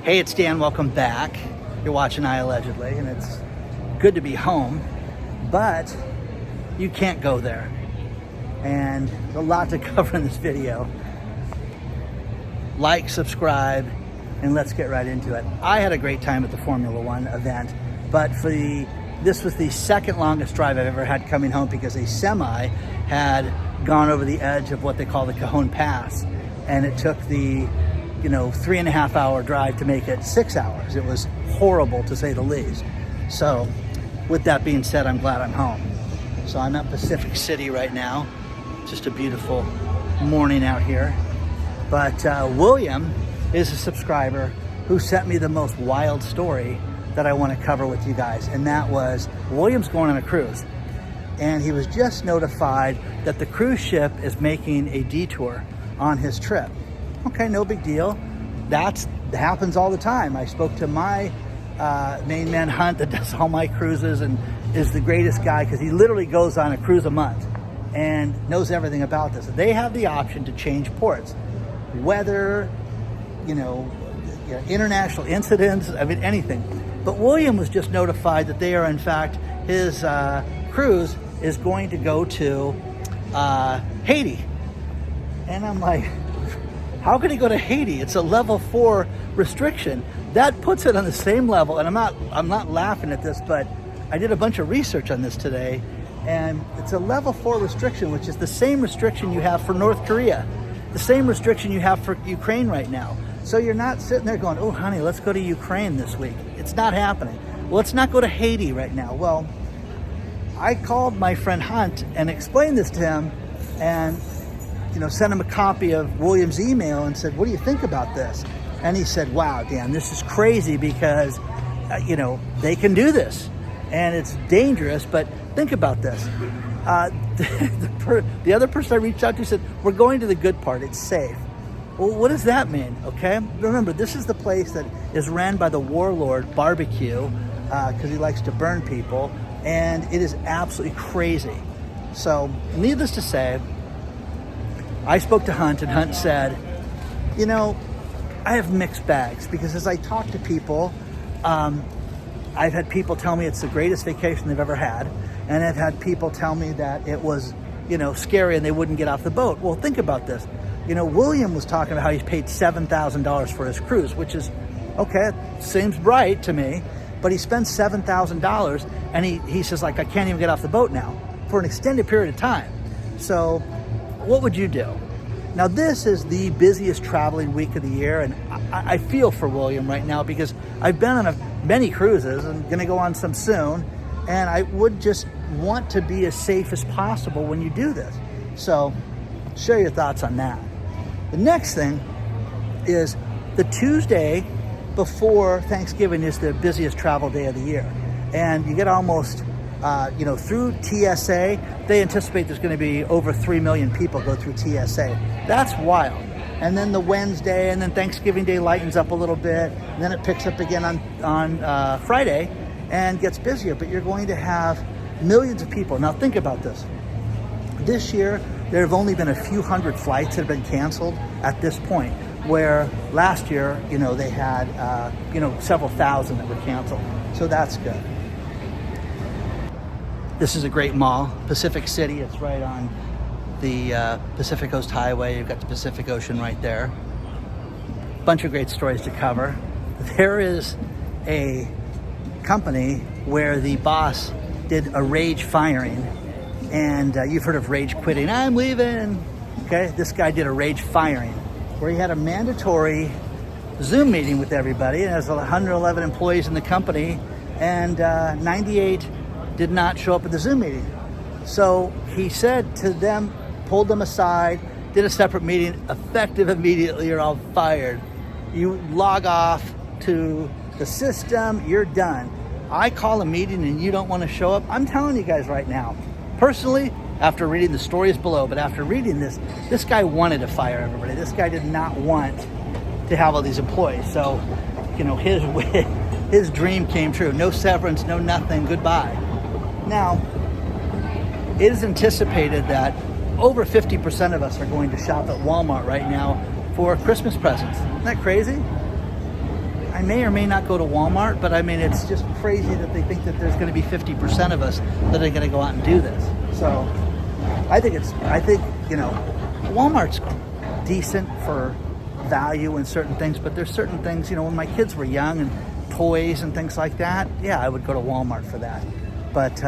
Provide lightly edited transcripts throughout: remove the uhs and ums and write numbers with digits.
Hey, it's Dan, welcome back. You're watching iAllegedly, and it's good to be home, but you can't go there. And there's a lot to cover in this video. Like, subscribe, and let's get right into it. I had a great time at the Formula One event, but this was the second longest drive I've ever had coming home because a semi had gone over the edge of what they call the Cajon Pass, and it took the 3.5 hour drive to make it 6 hours. It was horrible, to say the least. So with that being said, I'm glad I'm home. So I'm at Pacific City right now. Just a beautiful morning out here. But William is a subscriber who sent me the most wild story that I want to cover with you guys. And that was, William's going on a cruise. And he was just notified that the cruise ship is making a detour on his trip. Okay, no big deal. That happens all the time. I spoke to my main man Hunt that does all my cruises and is the greatest guy because he literally goes on a cruise a month and knows everything about this. They have the option to change ports, weather, international incidents, I mean, anything. But William was just notified that they are, in fact, his cruise is going to go to Haiti. And I'm like, how could he go to Haiti? It's a level 4 restriction. That puts it on the same level, and I'm not laughing at this, but I did a bunch of research on this today, and it's a level 4 restriction, which is the same restriction you have for North Korea, the same restriction you have for Ukraine right now. So you're not sitting there going, oh honey, let's go to Ukraine this week. It's not happening. Well, let's not go to Haiti right now. Well, I called my friend Hunt and explained this to him, and sent him a copy of William's email and said, what do you think about this? And he said, wow, Dan, this is crazy because, they can do this and it's dangerous, but think about this. The other person I reached out to said, we're going to the good part, it's safe. Well, what does that mean? Okay. Remember, this is the place that is ran by the warlord Barbecue because he likes to burn people, and it is absolutely crazy. So needless to say, I spoke to Hunt, and Hunt said, I have mixed bags because as I talk to people, I've had people tell me it's the greatest vacation they've ever had, and I've had people tell me that it was, scary and they wouldn't get off the boat. Well, think about this. William was talking about how he's paid $7,000 for his cruise, which is, okay, seems right to me, but he spends $7,000 and he says, I can't even get off the boat now for an extended period of time. So what would you do? Now, this is the busiest traveling week of the year, and I feel for William right now because I've been on many cruises and going to go on some soon, and I would just want to be as safe as possible when you do this. So share your thoughts on that. The next thing is the Tuesday before Thanksgiving is the busiest travel day of the year, and you get almost through TSA, they anticipate there's going to be over 3 million people go through TSA. That's wild. And then the Wednesday, and then Thanksgiving Day lightens up a little bit, and then it picks up again on Friday and gets busier. But you're going to have millions of people. Now think about this. This year, there have only been a few hundred flights that have been canceled at this point, where last year, they had, several thousand that were canceled. So that's good. This is a great mall, Pacific City. It's right on the Pacific Coast Highway. You've got the Pacific Ocean right there. Bunch of great stories to cover. There is a company where the boss did a rage firing, and you've heard of rage quitting. I'm leaving. Okay, this guy did a rage firing where he had a mandatory Zoom meeting with everybody, and there's 111 employees in the company, and 98 did not show up at the Zoom meeting. So he said to them, pulled them aside, did a separate meeting, effective immediately, you're all fired. You log off to the system, you're done. I call a meeting and you don't want to show up. I'm telling you guys right now, personally, after reading the stories below, but after reading this guy wanted to fire everybody. This guy did not want to have all these employees. So, his dream came true. No severance, no nothing, goodbye. Now, it is anticipated that over 50% of us are going to shop at Walmart right now for Christmas presents. Isn't that crazy? I may or may not go to Walmart, but I mean, it's just crazy that they think that there's going to be 50% of us that are going to go out and do this. So I think, you know, Walmart's decent for value in certain things, but there's certain things, you know, when my kids were young and toys and things like that, yeah, I would go to Walmart for that. But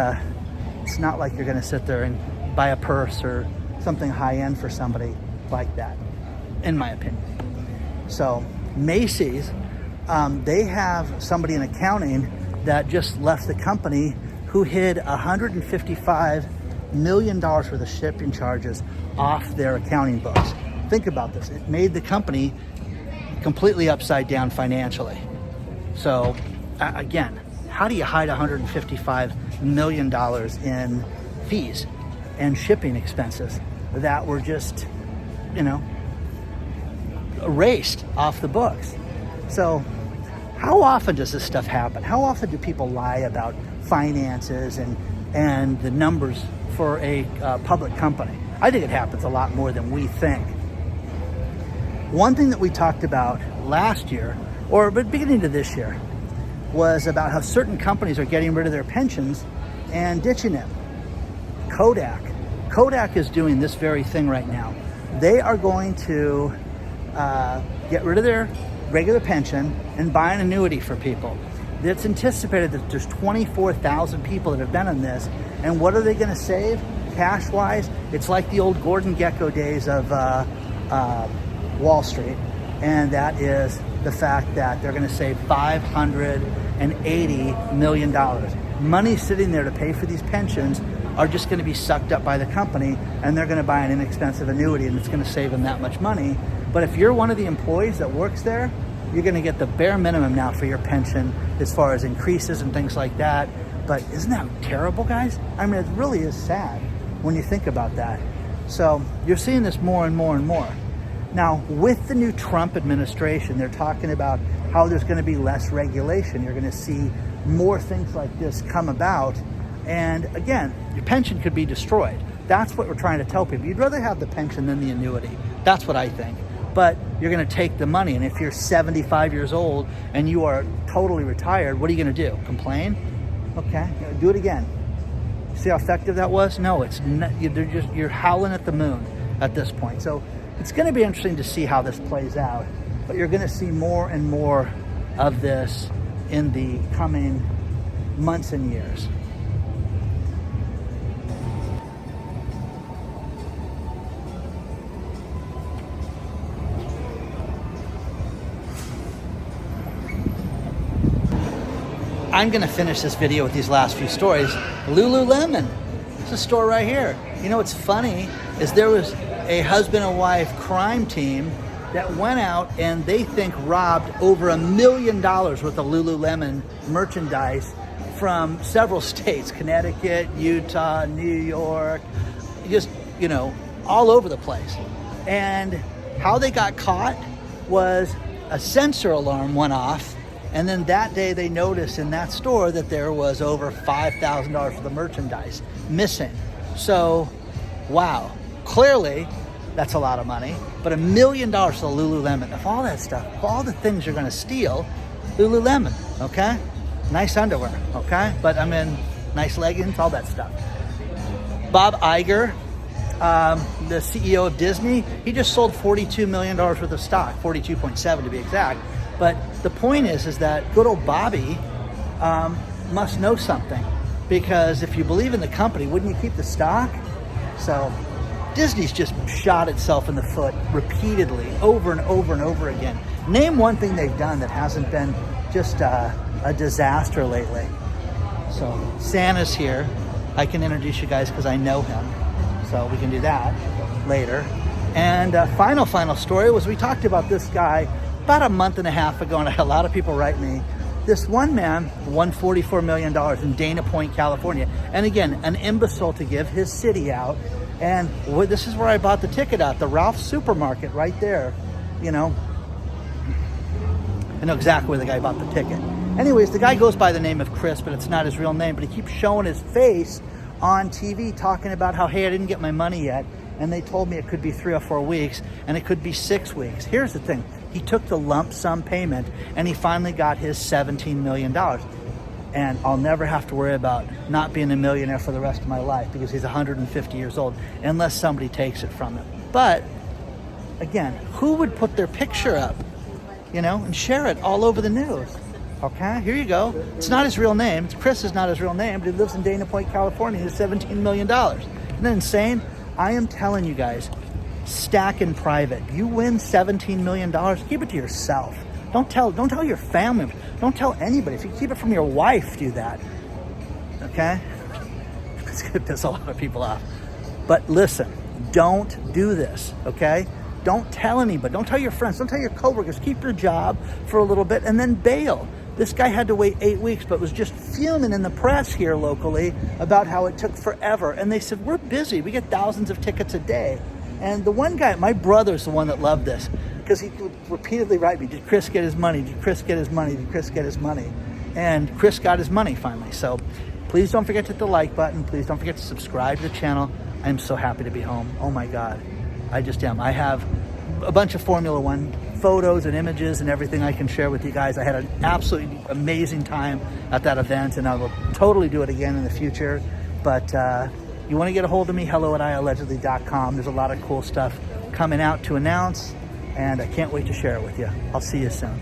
it's not like you're going to sit there and buy a purse or something high-end for somebody like that, in my opinion. So Macy's, they have somebody in accounting that just left the company who hid $155 million worth of shipping charges off their accounting books. Think about this. It made the company completely upside down financially. So again, how do you hide $155 million in fees and shipping expenses that were just, you know, erased off the books? So how often does this stuff happen? How often do people lie about finances and the numbers for a public company? I think it happens a lot more than we think. One thing that we talked about last year, or but beginning of this year, was about how certain companies are getting rid of their pensions and ditching it. Kodak is doing this very thing right now. They are going to get rid of their regular pension and buy an annuity for people. It's anticipated that there's 24,000 people that have been on this, and what are they going to save cash-wise? It's like the old Gordon Gekko days of Wall Street, and that is the fact that they're going to save $580 million. Money sitting there to pay for these pensions are just going to be sucked up by the company, and they're going to buy an inexpensive annuity, and it's going to save them that much money. But if you're one of the employees that works there, you're going to get the bare minimum now for your pension as far as increases and things like that. But isn't that terrible, guys? I mean, it really is sad when you think about that. So you're seeing this more and more and more. Now, with the new Trump administration, they're talking about how there's going to be less regulation. You're going to see more things like this come about. And again, your pension could be destroyed. That's what we're trying to tell people. You'd rather have the pension than the annuity. That's what I think. But you're going to take the money. And if you're 75 years old and you are totally retired, what are you going to do? Complain? Okay, do it again. See how effective that was? No, it's not, you're howling at the moon at this point. So it's going to be interesting to see how this plays out, but you're going to see more and more of this in the coming months and years. I'm going to finish this video with these last few stories. Lululemon. It's a store right here. You know what's funny is there was a husband and wife crime team that went out and they think robbed over $1 million worth of Lululemon merchandise from several states, Connecticut, Utah, New York, just, you know, all over the place. And how they got caught was a sensor alarm went off, and then that day they noticed in that store that there was over $5,000 worth of merchandise missing. So, wow. Clearly, that's a lot of money, but $1 million for Lululemon. If all that stuff, if all the things you're going to steal, Lululemon, okay? Nice underwear, okay? But I mean, nice leggings, all that stuff. Bob Iger, the CEO of Disney, he just sold $42 million worth of stock, 42.7 to be exact. But the point is that good old Bobby must know something, because if you believe in the company, wouldn't you keep the stock? So Disney's just shot itself in the foot repeatedly, over and over and over again. Name one thing they've done that hasn't been just a disaster lately. So Santa's here. I can introduce you guys because I know him. So we can do that later. And final story was we talked about this guy about a month and a half ago, and I had a lot of people write me. This one man won $44 million in Dana Point, California. And again, an imbecile to give his city out. And this is where I bought the ticket at, the Ralph's Supermarket right there. You know, I know exactly where the guy bought the ticket. Anyways, the guy goes by the name of Chris, but it's not his real name. But he keeps showing his face on TV talking about how, hey, I didn't get my money yet. And they told me it could be 3 or 4 weeks, and it could be 6 weeks. Here's the thing. He took the lump sum payment and he finally got his $17 million. And I'll never have to worry about not being a millionaire for the rest of my life because he's 150 years old, unless somebody takes it from him. But again, who would put their picture up, and share it all over the news? Okay, here you go. It's not his real name. Chris is not his real name, but he lives in Dana Point, California. He's $17 million. Isn't that insane? I am telling you guys, stack in private. You win $17 million, keep it to yourself. Don't tell your family. Don't tell anybody. If you keep it from your wife, do that. Okay? It's going to piss a lot of people off. But listen, don't do this, okay? Don't tell anybody. Don't tell your friends. Don't tell your coworkers. Keep your job for a little bit and then bail. This guy had to wait 8 weeks, but was just fuming in the press here locally about how it took forever. And they said, we're busy. We get thousands of tickets a day. And the one guy, my brother's the one that loved this, because he would repeatedly write me, did Chris get his money? Did Chris get his money? Did Chris get his money? And Chris got his money finally. So please don't forget to hit the like button. Please don't forget to subscribe to the channel. I'm so happy to be home. Oh my God. I just am. I have a bunch of Formula One photos and images and everything I can share with you guys. I had an absolutely amazing time at that event, and I will totally do it again in the future. But you want to get a hold of me, hello@iallegedly.com. There's a lot of cool stuff coming out to announce, and I can't wait to share it with you. I'll see you soon.